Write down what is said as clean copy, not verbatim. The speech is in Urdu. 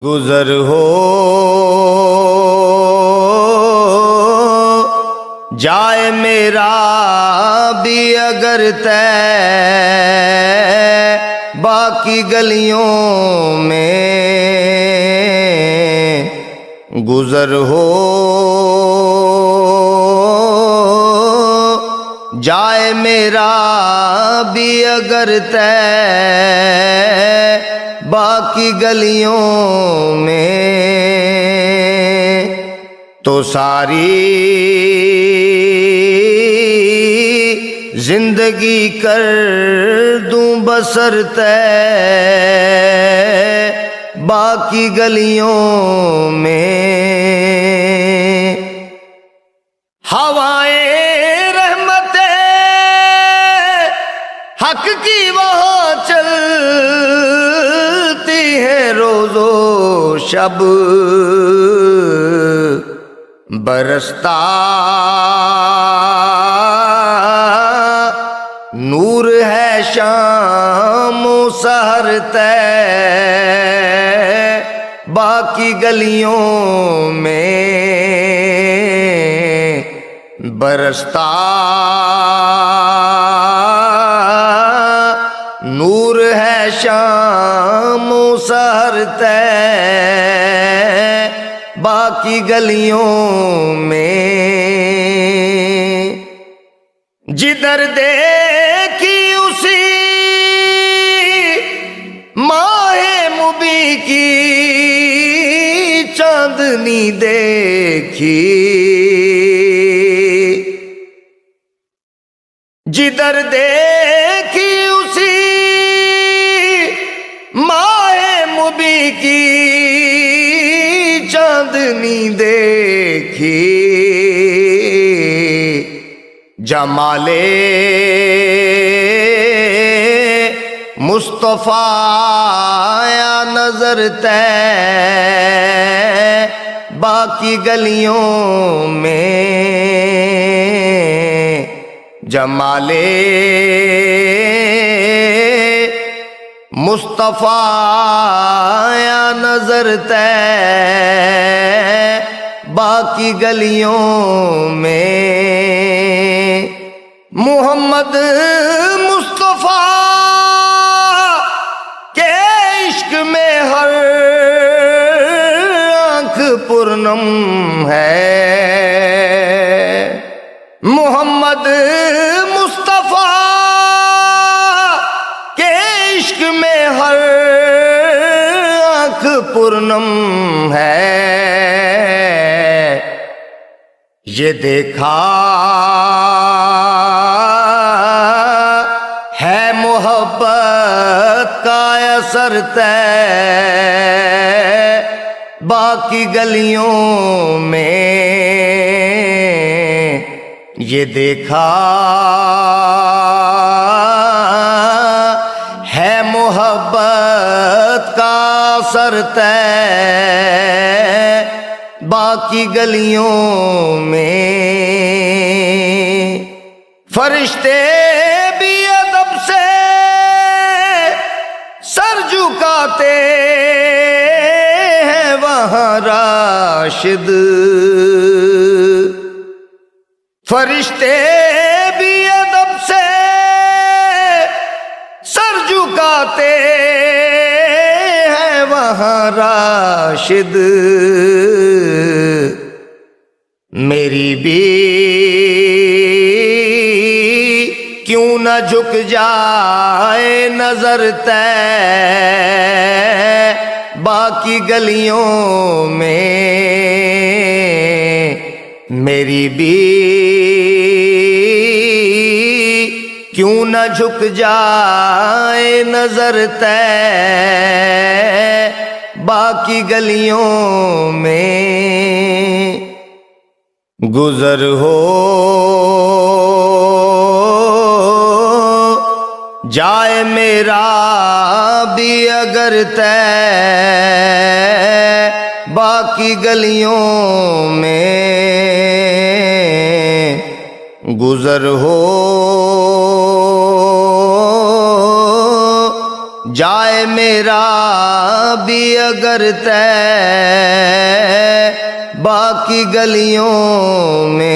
گزر ہو جائے میرا بھی اگر طے باقی گلیوں میں گزر ہو جائے میرا بھی اگر طے باقی گلیوں میں تو ساری زندگی کر دوں بسر طے باقی گلیوں میں ہوائیں رحمت حق کی وہاں چلتی ہیں روز و شب برستا نور ہے شام و سحر طے باقی گلیوں میں برستا نور ہے شام و سحر طے باقی گلیوں میں جدھر دیکھی اسی ماہ مبیں کی چاندنی دیکھی جدھر دیکھی اسی ماہ مبیں کی چاندنی دیکھی جمال مصطفیٰ آیا نظر طے باقی گلیوں میں جمال مصطفیٰ آیا نظر طے باقی گلیوں میں محمد مصطفیٰ کے عشق میں ہر آنکھ پرنم ہے محمد مصطفیٰ کے عشق میں ہر آنکھ پرنم ہے یہ دیکھا ہے محبت کا اثر طے باقی گلیوں میں یہ دیکھا ہے محبت کا اثر طے باقی گلیوں میں فرشتے بھی ادب سے سر جھکاتے ہیں وہاں راشد فرشتے بھی ادب سے سر جھکاتے ہیں وہاں راشد میری بھی کیوں نہ جھک جائے نظر طے باقی گلیوں میں میری بھی کیوں نہ جھک جائے نظر طے باقی گلیوں میں گزر ہو جائے میرا بھی اگر طے باقی گلیوں میں گزر ہو جائے میرا بھی اگر طے باقی گلیوں میں